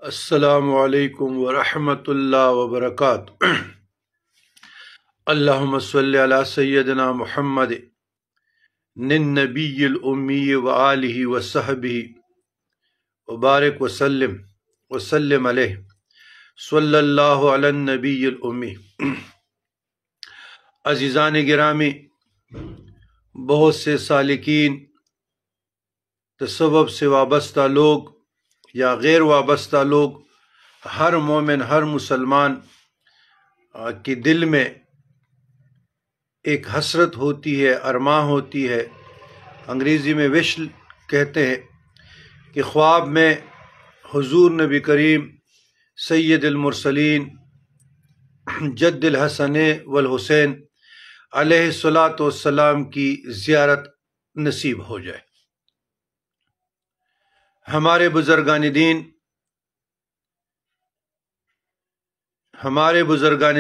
السلام علیکم ورحمۃ اللہ وبرکاتہ۔ اللہم صلی علی سیدنا محمد النبی الامی وآلہ وصحبہ وبارک وسلم علیہ صلی اللہ علی النبی الامی۔ عزیزان گرامی، بہت سے سالکین تصوف سے وابستہ لوگ یا غیر وابستہ لوگ، ہر مومن ہر مسلمان کے دل میں ایک حسرت ہوتی ہے، ارماں ہوتی ہے، انگریزی میں وش کہتے ہیں، کہ خواب میں حضور نبی کریم سید المرسلین جد الحسن والحسین علیہ الصلاۃ والسلام کی زیارت نصیب ہو جائے۔ ہمارے بزرگان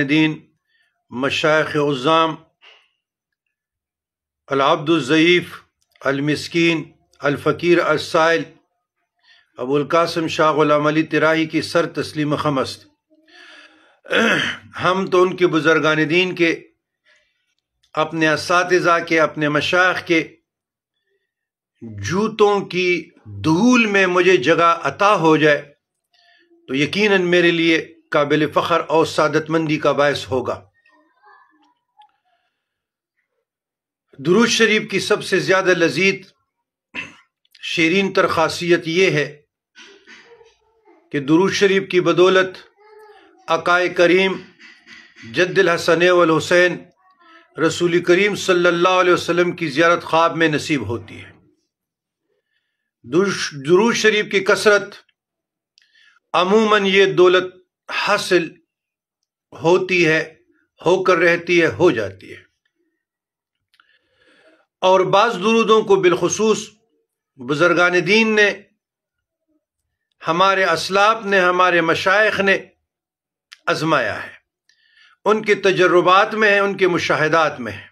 دین مشائخ عظام، العبد الضعیف المسکین الفقیر السائل ابو القاسم شاہ غلام علی طراحی کی سر تسلیم خمست۔ ہم تو ان کے بزرگان دین کے، اپنے اساتذہ کے، اپنے مشائخ کے جوتوں کی دھول میں مجھے جگہ عطا ہو جائے تو یقیناً میرے لیے قابل فخر اور سعادت مندی کا باعث ہوگا۔ درود شریف کی سب سے زیادہ لذیذ شیرین تر خاصیت یہ ہے کہ درود شریف کی بدولت آقائے کریم جد الحسن والحسین رسول کریم صلی اللہ علیہ وسلم کی زیارت خواب میں نصیب ہوتی ہے۔ درود شریف کی کثرت عموماً یہ دولت حاصل ہوتی ہے، ہو کر رہتی ہے، ہو جاتی ہے۔ اور بعض درودوں کو بالخصوص بزرگان دین نے، ہمارے اسلاف نے، ہمارے مشائخ نے آزمایا ہے، ان کے تجربات میں ہے، ان کے مشاہدات میں ہے،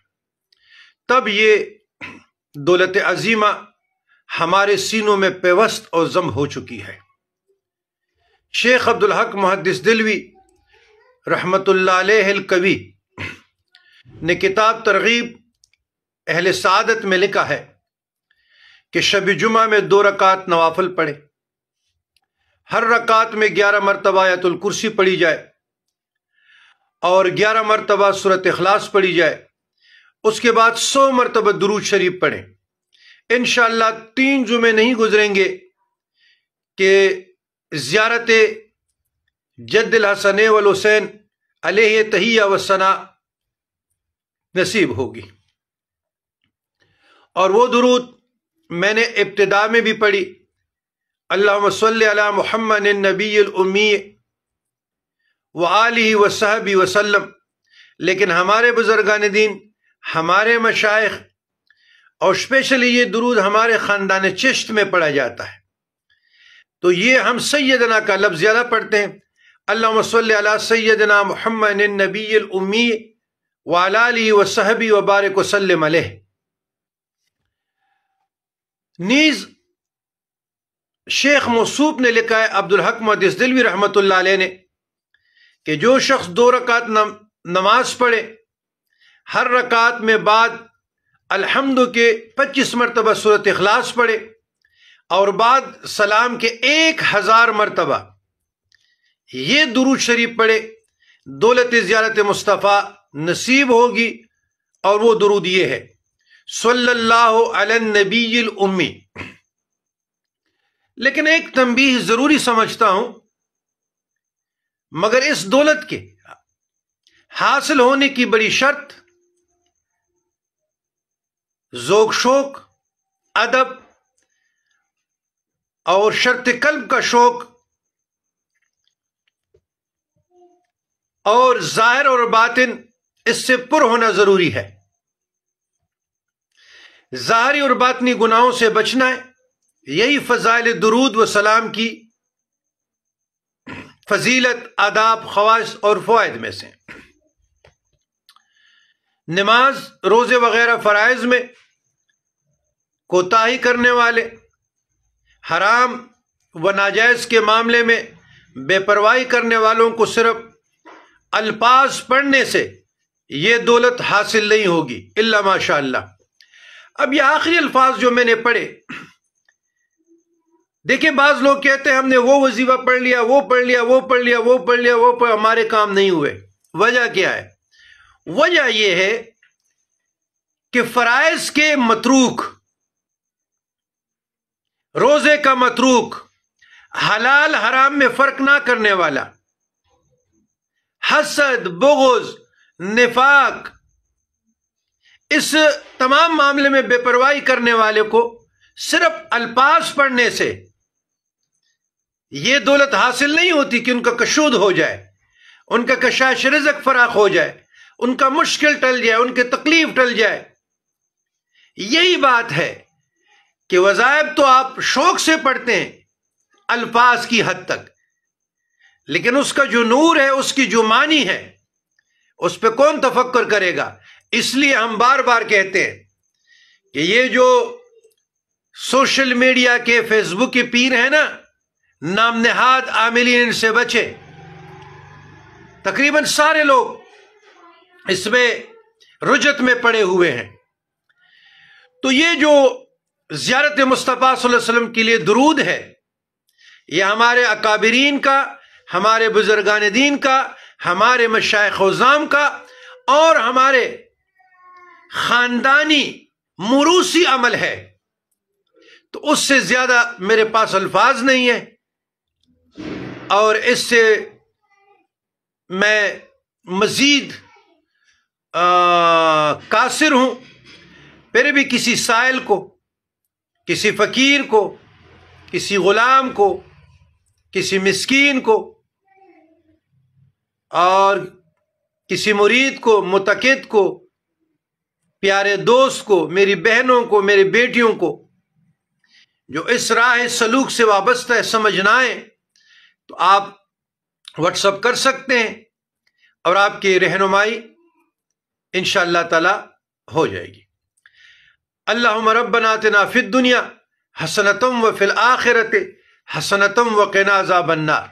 تب یہ دولت عظیمہ ہمارے سینوں میں پیوست اور ضم ہو چکی ہے۔ شیخ عبدالحق محدث دہلوی رحمۃ اللہ علیہ القوی نے کتاب ترغیب اہل سعادت میں لکھا ہے کہ شب جمعہ میں 2 رکعت نوافل پڑھے، ہر رکعت میں 11 مرتبہ آیت الکرسی پڑھی جائے اور 11 مرتبہ سورۃ اخلاص پڑھی جائے، اس کے بعد 100 مرتبہ درود شریف پڑھیں۔ انشاءاللہ 3 جمعے نہیں گزریں گے کہ زیارت جد الحسن والحسین علیہ تحیہ و ثنا نصیب ہوگی۔ اور وہ درود میں نے ابتدا میں بھی پڑھی، اللہم صلی علی محمد النبی الامی وآلہ وصحبہ وسلم، لیکن ہمارے بزرگان دین، ہمارے مشائخ، اور اسپیشلی یہ درود ہمارے خاندان چشت میں پڑھا جاتا ہے، تو یہ ہم سیدنا کا لفظ زیادہ پڑھتے ہیں، اللہم صلی علی سیدنا محمد النبی الامی وعلی آلہ وصحبہ وبارک وسلم علیہ۔ نیز شیخ موصوف نے لکھا ہے، عبدالحق محدث دہلوی رحمۃ اللہ علیہ نے، کہ جو شخص 2 رکعت نماز پڑھے، ہر رکعت میں بعد الحمد کے 25 مرتبہ سورۃ اخلاص پڑھے اور بعد سلام کے 1000 مرتبہ یہ درود شریف پڑھے، دولت زیارت مصطفیٰ نصیب ہوگی۔ اور وہ درود یہ ہے، صلی اللہ علی النبی الامی۔ لیکن ایک تنبیہ ضروری سمجھتا ہوں، مگر اس دولت کے حاصل ہونے کی بڑی شرط ذوق شوق، ادب اور شرط قلب کا شوق اور ظاہر اور باطن اس سے پر ہونا ضروری ہے۔ ظاہری اور باطنی گناہوں سے بچنا ہے، یہی فضائل درود و سلام کی فضیلت، آداب، خواص اور فوائد میں سے۔ نماز، روزے وغیرہ فرائض میں کوتاہی کرنے والے، حرام و ناجائز کے معاملے میں بے پرواہی کرنے والوں کو صرف الفاظ پڑھنے سے یہ دولت حاصل نہیں ہوگی الا ماشاء اللہ۔ اب یہ آخری الفاظ جو میں نے پڑھے، دیکھیں بعض لوگ کہتے ہیں ہم نے وہ وظیفہ پڑھ لیا، وہ پڑھ لیا، وہ پڑھ لیا، وہ پڑھ لیا، وہ پڑھ، ہمارے کام نہیں ہوئے۔ وجہ کیا ہے؟ وجہ یہ ہے کہ فرائض کے متروک، روزے کا متروک، حلال حرام میں فرق نہ کرنے والا، حسد، بغض، نفاق، اس تمام معاملے میں بے پرواہی کرنے والے کو صرف الفاظ پڑھنے سے یہ دولت حاصل نہیں ہوتی کہ ان کا کشود ہو جائے، ان کا کشاش رزق فراخ ہو جائے، ان کا مشکل ٹل جائے، ان کی تکلیف ٹل جائے۔ یہی بات ہے کہ وظائف تو آپ شوق سے پڑھتے ہیں الفاظ کی حد تک، لیکن اس کا جو نور ہے، اس کی جو معنی ہے، اس پہ کون تفکر کرے گا؟ اس لیے ہم بار بار کہتے ہیں کہ یہ جو سوشل میڈیا کے، فیس بک کے پیر ہیں نا، نام نہاد عاملین، ان سے بچے۔ تقریباً سارے لوگ اس میں رجت میں پڑے ہوئے ہیں۔ تو یہ جو زیارت مصطفیٰ صلی اللہ علیہ وسلم کے لیے درود ہے، یہ ہمارے اکابرین کا، ہمارے بزرگان دین کا، ہمارے مشائخ عظام کا اور ہمارے خاندانی موروثی عمل ہے۔ تو اس سے زیادہ میرے پاس الفاظ نہیں ہے، اور اس سے میں مزید قاصر ہوں۔ پھر بھی کسی سائل کو، کسی فقیر کو، کسی غلام کو، کسی مسکین کو، اور کسی مرید کو، متقد کو، پیارے دوست کو، میری بہنوں کو، میری بیٹیوں کو جو اس راہ سلوک سے وابستہ ہے، سمجھنا ہے، تو آپ واٹس اپ کر سکتے ہیں اور آپ کی رہنمائی انشاءاللہ تعالی ہو جائے گی۔ اللہم ربنا آتنا فی الدنیا حسنۃ وفی الآخرۃ حسنۃ وقنا عذاب النار۔